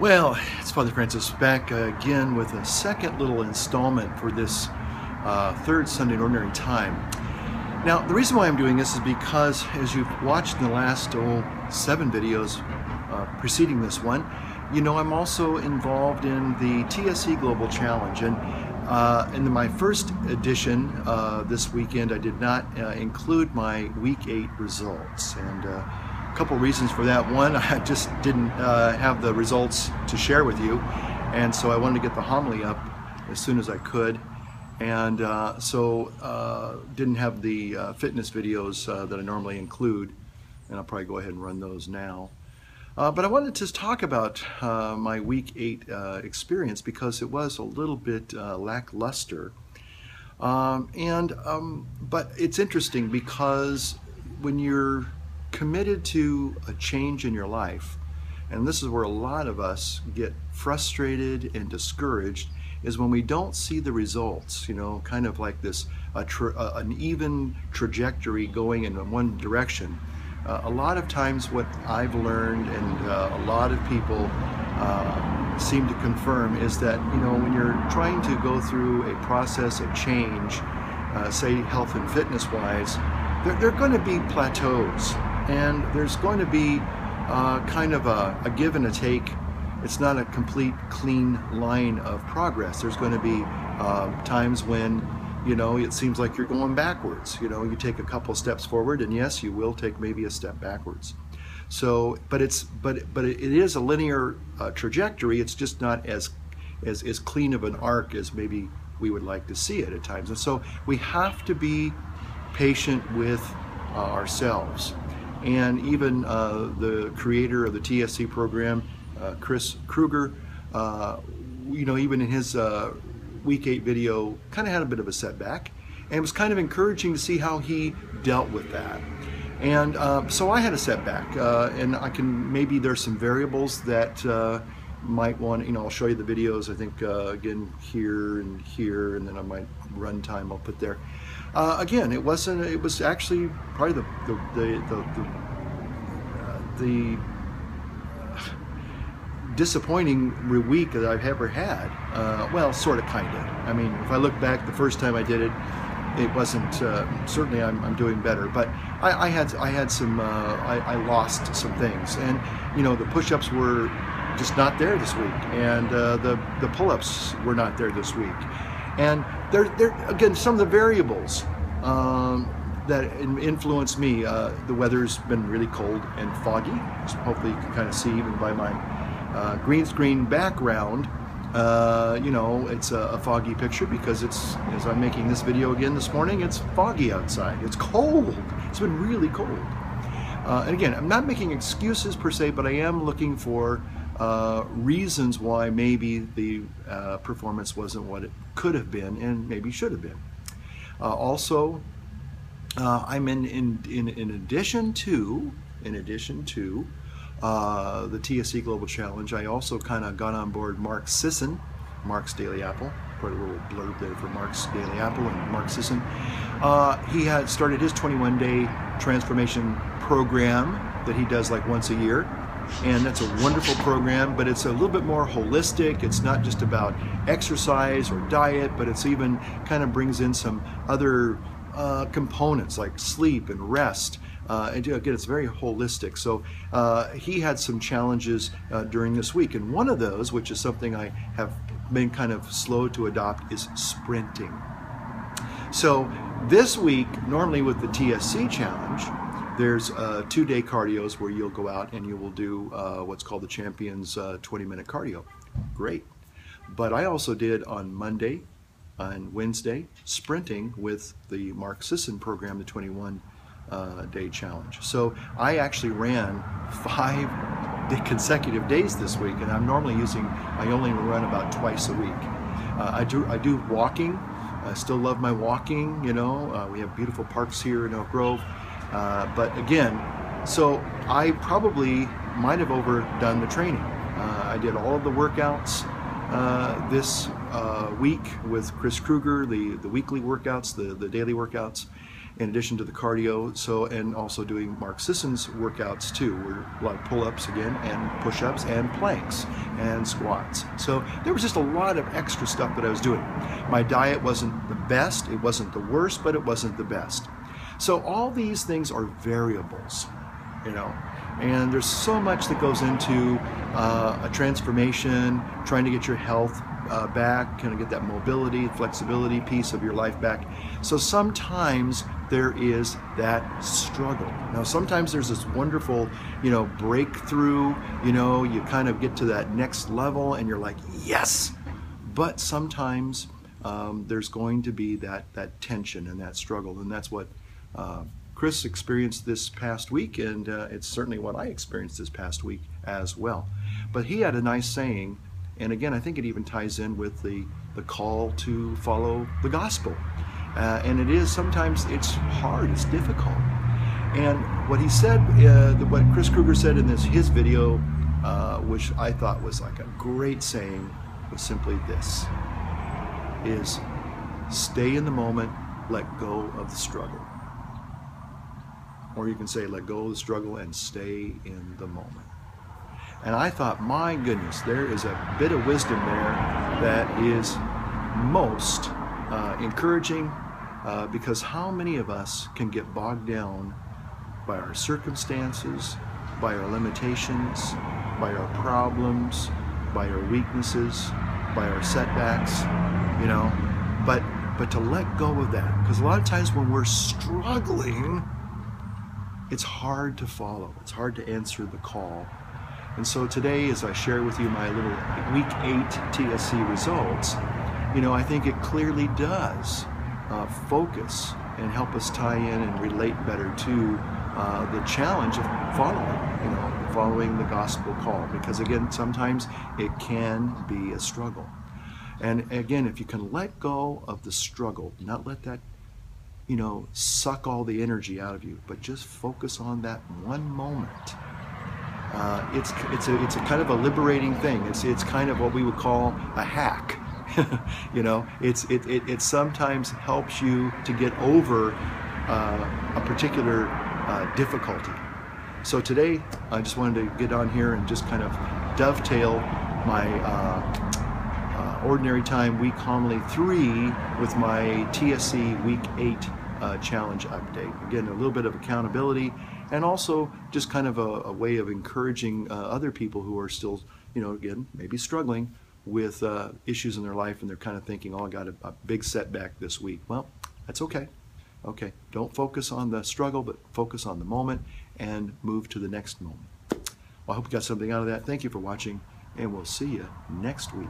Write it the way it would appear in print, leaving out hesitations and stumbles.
Well, it's Father Francis back again with a second little installment for this third Sunday in Ordinary Time. Now, the reason why I'm doing this is because, as you've watched in the last 7 videos preceding this one, you know I'm also involved in the TSC Global Challenge. And in my first edition this weekend, I did not include my Week 8 results. And a couple reasons for that. One, I just didn't have the results to share with you, and so I wanted to get the homily up as soon as I could, and so didn't have the fitness videos that I normally include, and I'll probably go ahead and run those now. But I wanted to just talk about my Week 8 experience because it was a little bit lackluster, but it's interesting because when you're committed to a change in your life, and this is where a lot of us get frustrated and discouraged, is when we don't see the results, you know, kind of like this an even trajectory going in one direction. A lot of times what I've learned, and a lot of people seem to confirm, is that, you know, when you're trying to go through a process of change, say health and fitness wise, there are going to be plateaus, and there's going to be kind of a give and a take. It's not a complete clean line of progress. There's going to be times when, you know, it seems like you're going backwards. You know, you take a couple steps forward, and yes, you will take maybe a step backwards. So, but it is a linear trajectory. It's just not as clean of an arc as maybe we would like to see it at times. And so we have to be patient with ourselves. And even the creator of the TSC program, Chris Kruger, you know, even in his Week 8 video, kind of had a bit of a setback, and it was kind of encouraging to see how he dealt with that. And so I had a setback, and maybe there's some variables that might want, you know, I'll show you the videos, I think, again, here, and then I might run time I'll put there. Again, it was actually probably the disappointing week that I've ever had. Well, sort of, kind of. I mean, if I look back, the first time I did it, it wasn't, certainly I'm doing better, but I had some, I lost some things, and, you know, the push-ups were just not there this week, and the pull-ups were not there this week. And there again, some of the variables that influence me. The weather's been really cold and foggy. So hopefully you can kind of see even by my green screen background. You know, it's a foggy picture because it's, as I'm making this video again this morning, it's foggy outside. It's cold. It's been really cold. And again, I'm not making excuses per se, but I am looking for reasons why maybe the performance wasn't what it could have been and maybe should have been. Also, I'm in addition to the TSC Global Challenge, I also kind of got on board Mark's Daily Apple. Put a little blurb there for Mark's Daily Apple and Mark Sisson. He had started his 21-day transformation program that he does like once a year. And that's a wonderful program, but it's a little bit more holistic. It's not just about exercise or diet, but it's even kind of brings in some other components like sleep and rest. And again, it's very holistic. So he had some challenges during this week. And one of those, which is something I have been kind of slow to adopt, is sprinting. So this week, normally with the TSC challenge, there's 2-day cardios where you'll go out and you will do what's called the Champions 20-minute cardio. Great. But I also did on Monday and Wednesday sprinting with the Mark Sisson program, the 21-day challenge. So I actually ran 5 consecutive days this week, and I'm normally I only run about twice a week. I do walking. I still love my walking, you know. We have beautiful parks here in Oak Grove. But again, so I probably might have overdone the training. I did all of the workouts this week with Chris Kruger, the weekly workouts, the daily workouts, in addition to the cardio. So, and also doing Mark Sisson's workouts too. We're a lot of pull-ups again, and push-ups, and planks, and squats. So there was just a lot of extra stuff that I was doing. My diet wasn't the best, it wasn't the worst, but it wasn't the best. So all these things are variables, you know, and there's so much that goes into a transformation, trying to get your health back, kind of get that mobility, flexibility piece of your life back. So sometimes there is that struggle. Now sometimes there's this wonderful, you know, breakthrough, you know, you kind of get to that next level and you're like, yes! But sometimes there's going to be that tension and that struggle, and that's what Chris experienced this past week, and it's certainly what I experienced this past week as well. But he had a nice saying, and again, I think it even ties in with the call to follow the gospel. And it is, sometimes it's hard, it's difficult. And what he said, what Chris Kruger said in his video, which I thought was like a great saying, was simply this, is stay in the moment, let go of the struggle. Or you can say, let go of the struggle and stay in the moment. And I thought, my goodness, there is a bit of wisdom there that is most encouraging, because how many of us can get bogged down by our circumstances, by our limitations, by our problems, by our weaknesses, by our setbacks, you know, but to let go of that, because a lot of times when we're struggling, it's hard to follow. It's hard to answer the call. And so today, as I share with you my little week 8 TSC results, you know, I think it clearly does focus and help us tie in and relate better to the challenge of following the gospel call. Because again, sometimes it can be a struggle. And again, if you can let go of the struggle, not let that, you know, suck all the energy out of you, but just focus on that one moment. It's a kind of a liberating thing. It's kind of what we would call a hack. You know, it sometimes helps you to get over a particular difficulty. So today, I just wanted to get on here and just kind of dovetail my Ordinary Time Week Homily 3 with my TSC Week 8 challenge update. Again, a little bit of accountability, and also just kind of a way of encouraging other people who are still, you know, again, maybe struggling with issues in their life, and they're kind of thinking, oh, I got a big setback this week. Well, that's okay. Okay, don't focus on the struggle, but focus on the moment and move to the next moment. Well, I hope you got something out of that. Thank you for watching, and we'll see you next week.